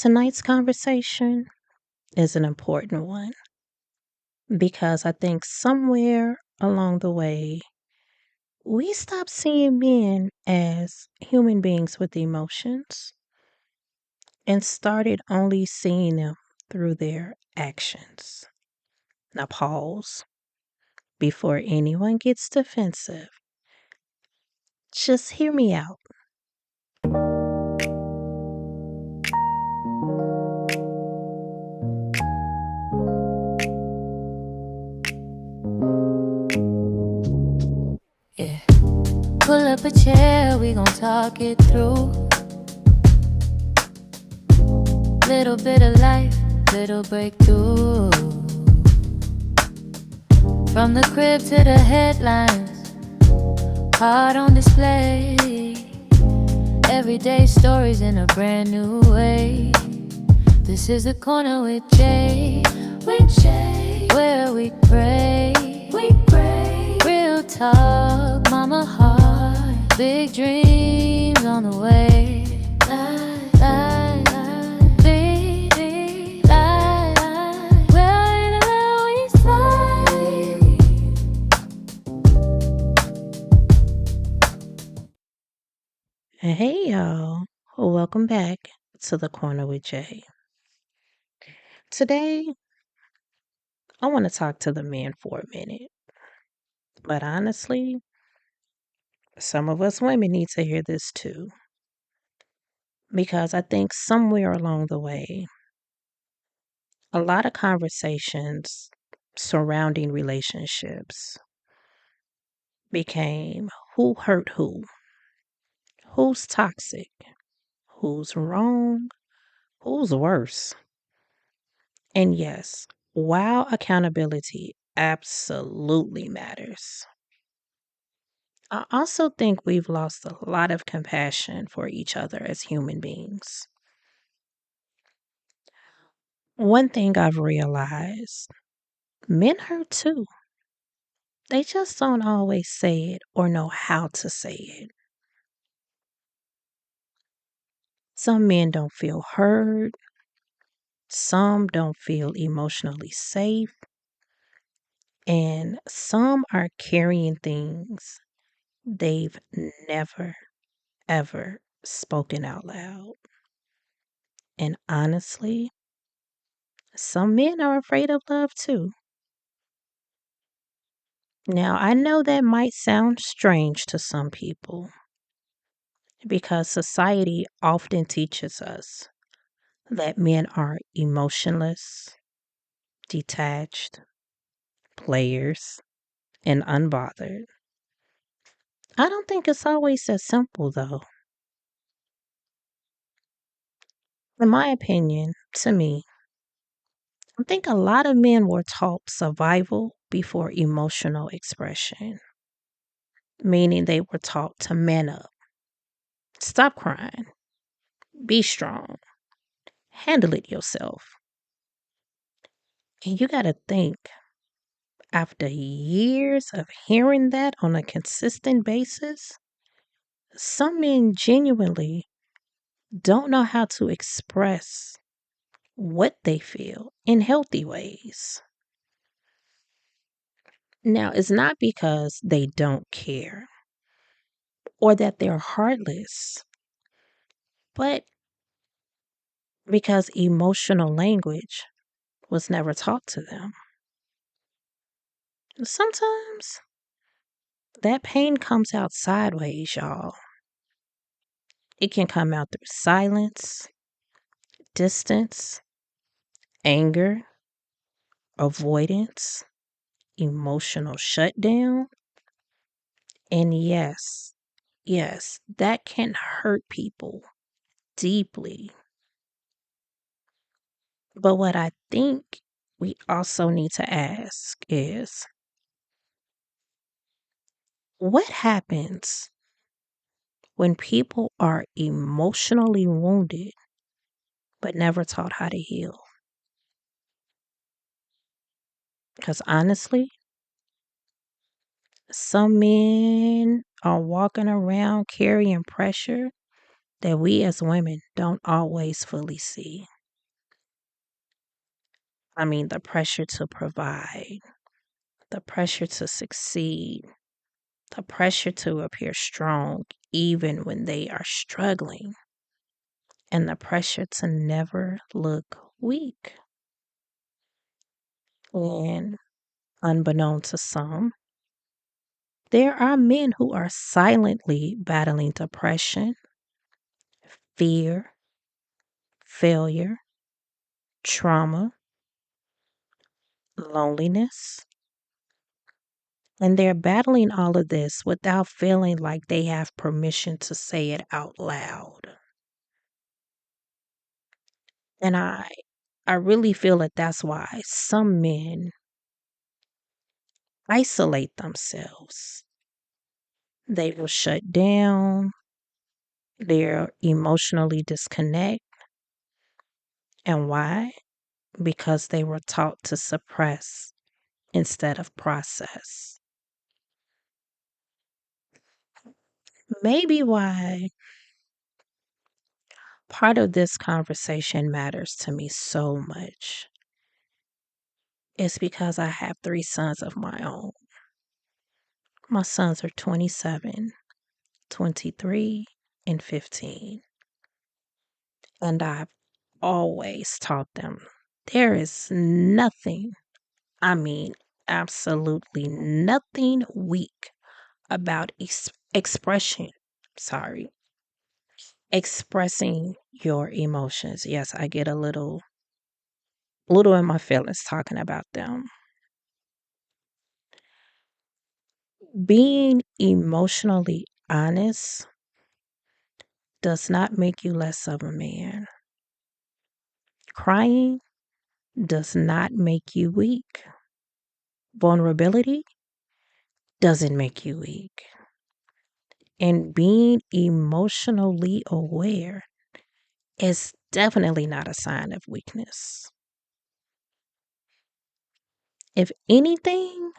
Tonight's conversation is an important one because I think somewhere along the way, we stopped seeing men as human beings with emotions and started only seeing them through their actions. Now, pause before anyone gets defensive. Just hear me out. Yeah. Pull up a chair, we gon' talk it through. Little bit of life, little breakthrough. From the crib to the headlines, heart on display. Everyday stories in a brand new way. This is the corner with Jay, where we pray. Real talk, mama heart, big dreams on the way. Big life, wherever we slide. Hey, y'all. Welcome back to the Corner with Jay. Today, I want to talk to the men for a minute. But honestly, some of us women need to hear this too. Because I think somewhere along the way, a lot of conversations surrounding relationships became who hurt who's toxic, who's wrong, who's worse. And yes, while accountability absolutely matters, I also think we've lost a lot of compassion for each other as human beings. One thing I've realized, men hurt too. They just don't always say it or know how to say it. Some men don't feel heard, some don't feel emotionally safe, and some are carrying things they've never, ever spoken out loud. And honestly, some men are afraid of love too. Now, I know that might sound strange to some people because society often teaches us that men are emotionless, detached, players, and unbothered. I don't think it's always that simple, though. In my opinion, to me, I think a lot of men were taught survival before emotional expression, meaning they were taught to man up, stop crying, be strong, handle it yourself. And you got to think, after years of hearing that on a consistent basis, some men genuinely don't know how to express what they feel in healthy ways. Now, it's not because they don't care or that they're heartless, but because emotional language was never taught to them. Sometimes that pain comes out sideways, y'all. It can come out through silence, distance, anger, avoidance, emotional shutdown. And yes, that can hurt people deeply. But what I think we also need to ask is what happens when people are emotionally wounded but never taught how to heal? Because honestly, some men are walking around carrying pressure that we as women don't always fully see. I mean, the pressure to provide, the pressure to succeed, the pressure to appear strong even when they are struggling, and the pressure to never look weak. And unbeknown to some, there are men who are silently battling depression, fear, failure, trauma, loneliness, and they're battling all of this without feeling like they have permission to say it out loud. And I really feel that that's why some men isolate themselves. They will shut down, they're emotionally disconnect. And why? Because they were taught to suppress instead of process. Maybe why part of this conversation matters to me so much is because I have three sons of my own. My sons are 27, 23, and 15. And I've always taught them there is nothing, I mean, absolutely nothing weak about expression. Sorry, expressing your emotions. Yes, I get a little in my feelings talking about them. Being emotionally honest does not make you less of a man. Crying does not make you weak. Vulnerability doesn't make you weak. And being emotionally aware is definitely not a sign of weakness. If anything,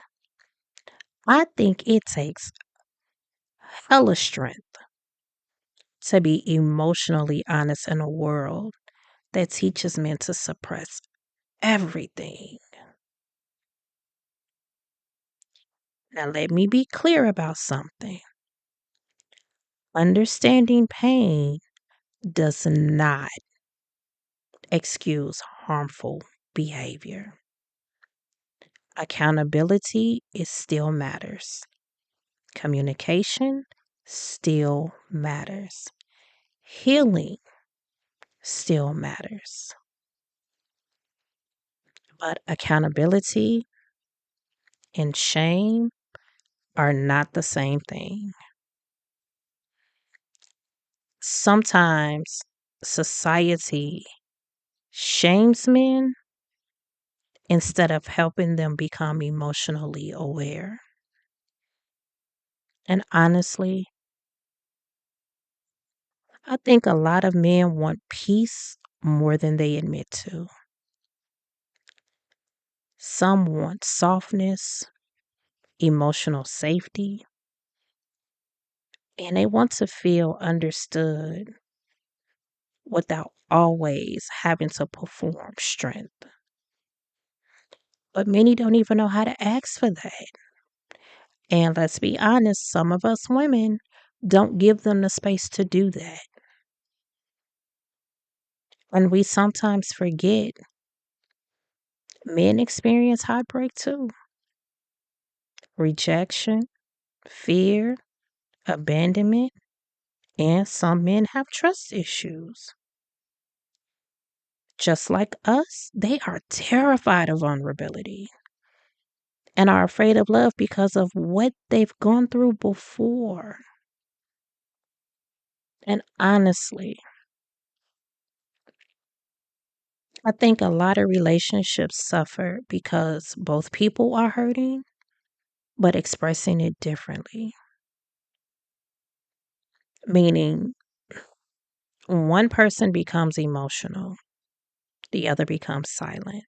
I think it takes hella strength to be emotionally honest in a world that teaches men to suppress everything. Now, let me be clear about something. Understanding pain does not excuse harmful behavior. Accountability is still matters. Communication still matters. Healing still matters. But accountability and shame are not the same thing. Sometimes society shames men instead of helping them become emotionally aware. And honestly, I think a lot of men want peace more than they admit to. Some want softness, emotional safety, and they want to feel understood without always having to perform strength. But many don't even know how to ask for that. And let's be honest, some of us women don't give them the space to do that. And we sometimes forget men experience heartbreak too, rejection, fear, abandonment, and some men have trust issues. Just like us, they are terrified of vulnerability and are afraid of love because of what they've gone through before. And honestly, I think a lot of relationships suffer because both people are hurting, but expressing it differently. Meaning, one person becomes emotional, the other becomes silent.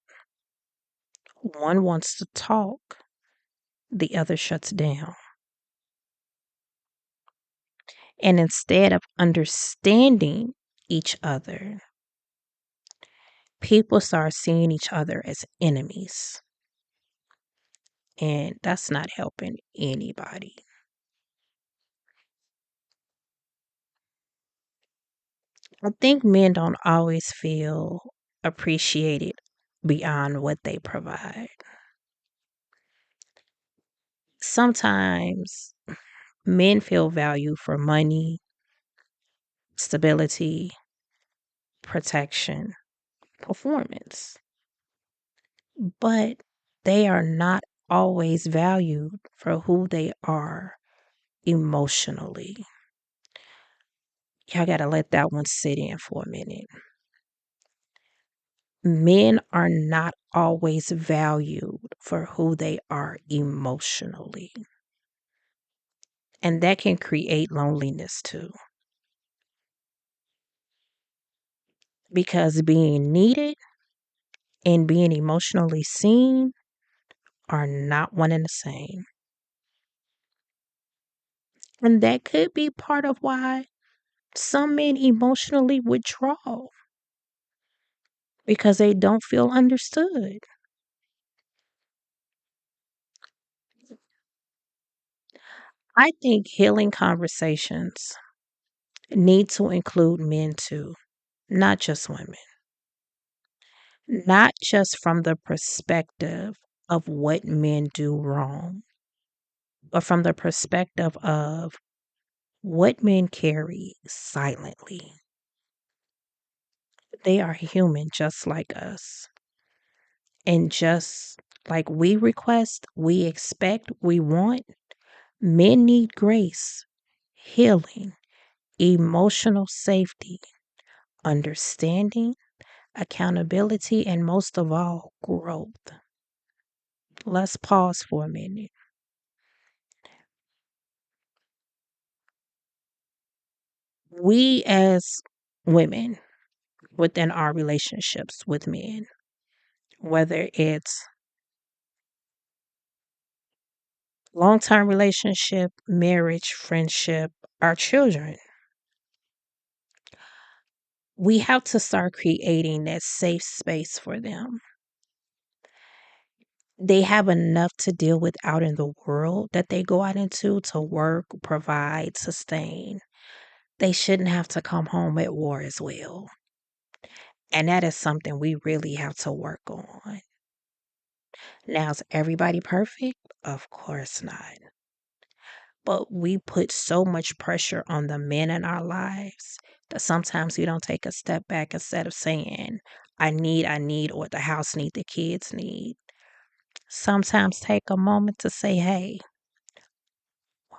One wants to talk, the other shuts down. And instead of understanding each other, people start seeing each other as enemies. And that's not helping anybody. I think men don't always feel appreciated beyond what they provide. Sometimes men feel value for money, stability, protection, performance, but they are not always valued for who they are emotionally. Y'all got to let that one sit in for a minute. Men are not always valued for who they are emotionally. And that can create loneliness too. Because being needed and being emotionally seen are not one and the same. And that could be part of why some men emotionally withdraw because they don't feel understood. I think healing conversations need to include men too, not just women. Not just from the perspective of what men do wrong, but from the perspective of what men carry silently. They are human just like us. And just like we request, we expect, we want, men need grace, healing, emotional safety, understanding, accountability, and most of all, growth. Let's pause for a minute. We as women within our relationships with men, whether it's long term relationship, marriage, friendship, our children, we have to start creating that safe space for them. They have enough to deal with out in the world that they go out into to work, provide, sustain. They shouldn't have to come home at war as well. And that is something we really have to work on. Now, is everybody perfect? Of course not. But we put so much pressure on the men in our lives that sometimes we don't take a step back instead of saying, I need, or the house need, the kids need. Sometimes take a moment to say, hey,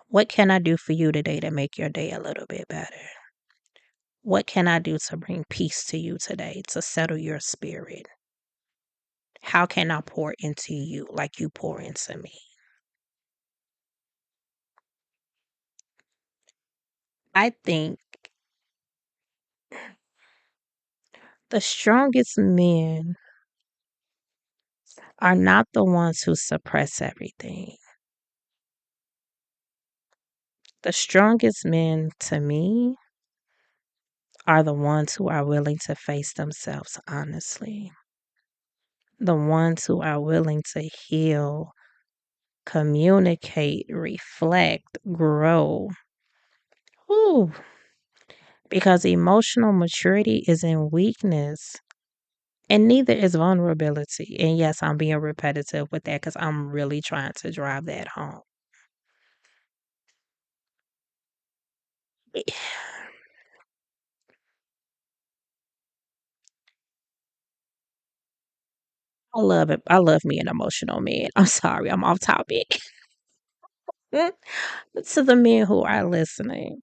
what can I do for you today to make your day a little bit better? What can I do to bring peace to you today, to settle your spirit? How can I pour into you like you pour into me? I think the strongest men are not the ones who suppress everything. The strongest men to me are the ones who are willing to face themselves honestly, the ones who are willing to heal, communicate, reflect, grow. Ooh, because emotional maturity isn't weakness. And neither is vulnerability. And yes, I'm being repetitive with that because I'm really trying to drive that home. I love it. I love me an emotional man. I'm sorry, I'm off topic. To the men who are listening,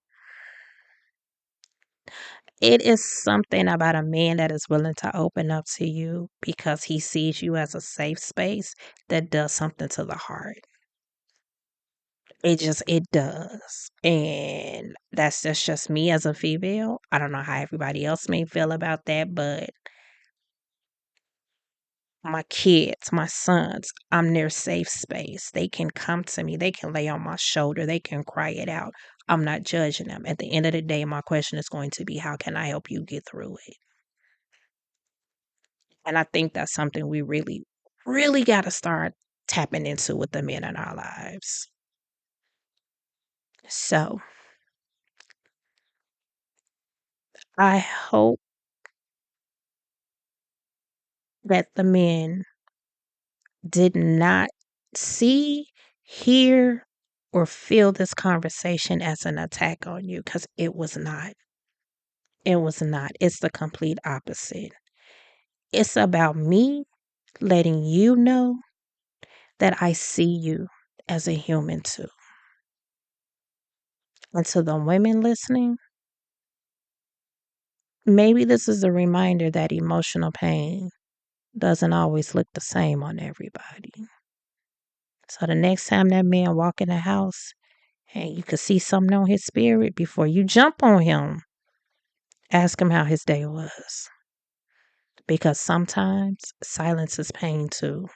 it is something about a man that is willing to open up to you because he sees you as a safe space that does something to the heart. It does. And that's just me as a female. I don't know how everybody else may feel about that, but my kids, my sons, I'm their safe space. They can come to me, they can lay on my shoulder, they can cry it out. I'm not judging them. At the end of the day, my question is going to be, how can I help you get through it? And I think that's something we really, really got to start tapping into with the men in our lives. So I hope that the men did not see, hear, or feel this conversation as an attack on you, because it was not. It was not. It's the complete opposite. It's about me letting you know that I see you as a human too. And to the women listening, maybe this is a reminder that emotional pain doesn't always look the same on everybody. So the next time that man walk in the house and you could see something on his spirit, before you jump on him, ask him how his day was. Because sometimes silence is pain too.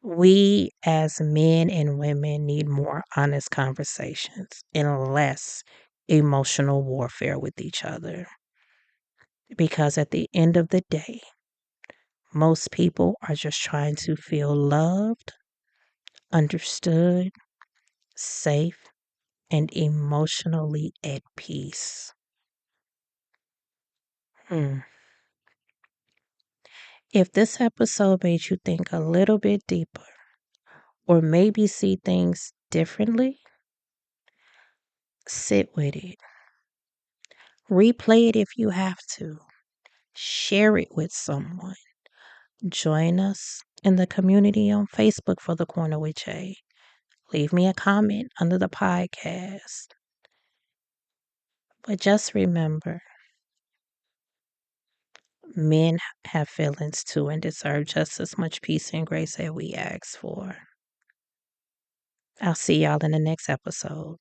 We as men and women need more honest conversations and less emotional warfare with each other. Because at the end of the day, most people are just trying to feel loved, understood, safe, and emotionally at peace. Hmm. If this episode made you think a little bit deeper, or maybe see things differently, sit with it. Replay it if you have to. Share it with someone. Join us in the community on Facebook for The Corner with Jay. Leave me a comment under the podcast. But just remember, men have feelings too and deserve just as much peace and grace that we ask for. I'll see y'all in the next episode.